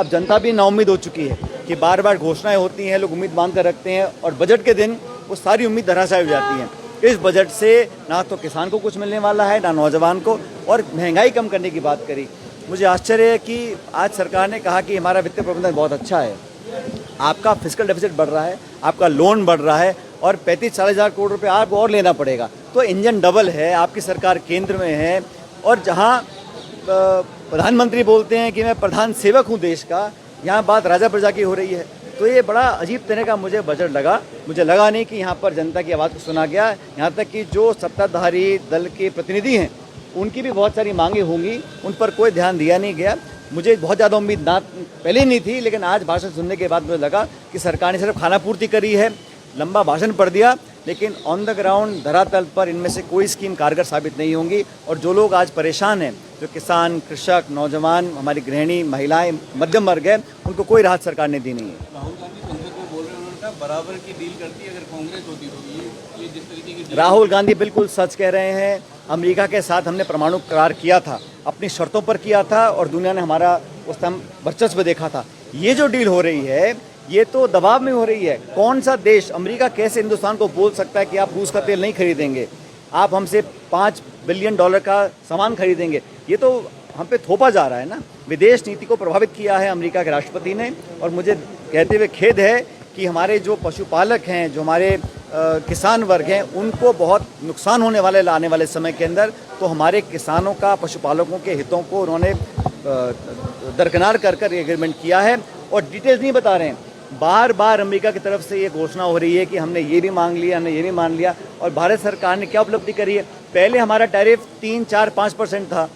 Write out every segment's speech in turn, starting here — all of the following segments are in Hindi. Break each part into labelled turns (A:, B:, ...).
A: अब जनता भी नाउम्मीद हो चुकी है कि बार बार घोषणाएं होती हैं, लोग उम्मीद बांध कर रखते हैं और बजट के दिन वो सारी उम्मीद धराशायी हो जाती हैं। इस बजट से ना तो किसान को कुछ मिलने वाला है, ना नौजवान को, और महंगाई कम करने की बात करी। मुझे आश्चर्य है कि आज सरकार ने कहा कि हमारा वित्तीय प्रबंधन बहुत अच्छा है। आपका फिस्कल डेफिसिट बढ़ रहा है, आपका लोन बढ़ रहा है और 35-40 हज़ार करोड़ रुपए आपको और लेना पड़ेगा। तो इंजन डबल है, आपकी सरकार केंद्र में है और जहां प्रधानमंत्री बोलते हैं कि मैं प्रधान सेवक हूं देश का, यहाँ बात राजा प्रजा की हो रही है। तो ये बड़ा अजीब तरह का मुझे बजट लगा। मुझे लगा नहीं कि यहाँ पर जनता की आवाज़ को सुना गया। यहाँ तक कि जो सत्ताधारी दल के प्रतिनिधि हैं उनकी भी बहुत सारी मांगे होंगी, उन पर कोई ध्यान दिया नहीं गया। मुझे बहुत ज़्यादा उम्मीद ना पहले नहीं थी, लेकिन आज भाषण सुनने के बाद मुझे लगा कि सरकार ने सिर्फ खानापूर्ति करी है, लंबा भाषण पढ़ दिया, लेकिन ऑन द ग्राउंड धरातल पर इनमें से कोई स्कीम कारगर साबित नहीं होंगी। और जो लोग आज परेशान हैं, जो किसान, कृषक, नौजवान, हमारी गृहिणी, महिलाएं, मध्यम वर्ग है, उनको कोई राहत सरकार ने दी नहीं है।
B: राहुल गांधी संसद में बोल रहे हैं, उन्होंने कहा बराबर की डील करती अगर कांग्रेस होती तो। ये जिस तरीके की
A: राहुल गांधी बिल्कुल सच कह रहे हैं। अमेरिका के साथ हमने परमाणु करार किया था, अपनी शर्तों पर किया था और दुनिया ने हमारा उस टाइम वर्चस्व देखा था। ये जो डील हो रही है ये तो दबाव में हो रही है। कौन सा देश, अमेरिका कैसे हिंदुस्तान को बोल सकता है कि आप रूस का तेल नहीं खरीदेंगे, आप हमसे $5 बिलियन का सामान खरीदेंगे? ये तो हम पे थोपा जा रहा है ना। विदेश नीति को प्रभावित किया है अमेरिका के राष्ट्रपति ने। और मुझे कहते हुए खेद है कि हमारे जो पशुपालक हैं, जो हमारे किसान वर्ग हैं, उनको बहुत नुकसान होने वाले आने वाले समय के अंदर। तो हमारे किसानों का, पशुपालकों के हितों को उन्होंने दरकिनार कर कर एग्रीमेंट किया है और डिटेल्स नहीं बता रहे हैं। बार बार अमेरिका की तरफ से ये घोषणा हो रही है कि हमने ये भी मांग लिया, हमने ये भी मान लिया। और भारत सरकार ने क्या उपलब्धि करी है? पहले हमारा टैरिफ 3, 4, 5% था,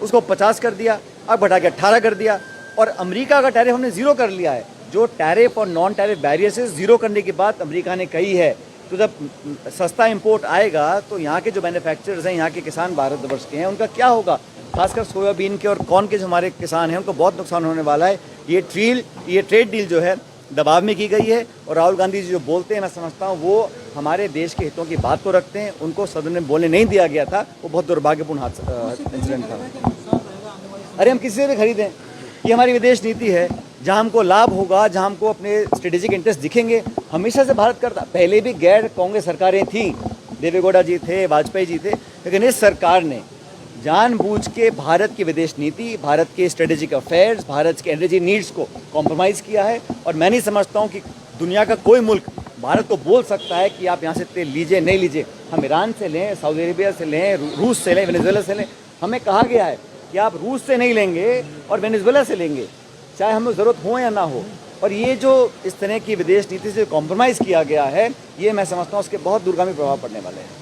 A: उसको 50 कर दिया, अब बढ़ा के 18 कर दिया। और अमेरिका का टैरिफ हमने ज़ीरो कर लिया है। जो टैरिफ और नॉन टैरिफ बैरियर्स ज़ीरो करने की बात अमेरिका ने कही है। तो जब सस्ता इंपोर्ट आएगा तो यहाँ के जो मैन्युफैक्चरर्स हैं, यहाँ के किसान भारतवर्ष के हैं, उनका क्या होगा? खासकर सोयाबीन के और कॉर्न के जो हमारे किसान हैं, उनको बहुत नुकसान होने वाला है। ये ट्रेड डील जो है दबाव में की गई है। और राहुल गांधी जी जो बोलते हैं, मैं समझता हूँ वो हमारे देश के हितों की बात को रखते हैं। उनको सदन में बोलने नहीं दिया गया था, वो बहुत दुर्भाग्यपूर्ण इंसिडेंट था। अरे हम किसी से भी खरीदें, ये हमारी विदेश नीति है। जहाँ हमको लाभ होगा, जहाँ हमको अपने स्ट्रेटेजिक इंटरेस्ट दिखेंगे, हमेशा से भारत करता। पहले भी गैर कांग्रेस सरकारें थीं, देवेगौड़ा जी थे, वाजपेयी जी थे, लेकिन इस सरकार ने जानबूझ के भारत की विदेश नीति, भारत के स्ट्रेटेजिक अफेयर्स, भारत के एनर्जी नीड्स को कॉम्प्रोमाइज़ किया है। और मैं नहीं समझता हूँ कि दुनिया का कोई मुल्क भारत को बोल सकता है कि आप यहाँ से तेल लीजिए, नहीं लीजिए। हम ईरान से लें, सऊदी अरेबिया से लें, रूस से लें, वेनेजुएला से लें, हमें कहा गया है कि आप रूस से नहीं लेंगे और वेनेजुएला से लेंगे, चाहे हमें ज़रूरत हो या ना हो। और ये जो इस तरह की विदेश नीति से कॉम्प्रोमाइज़ किया गया है, ये मैं समझता हूँ उसके बहुत दूरगामी प्रभाव पड़ने वाले हैं।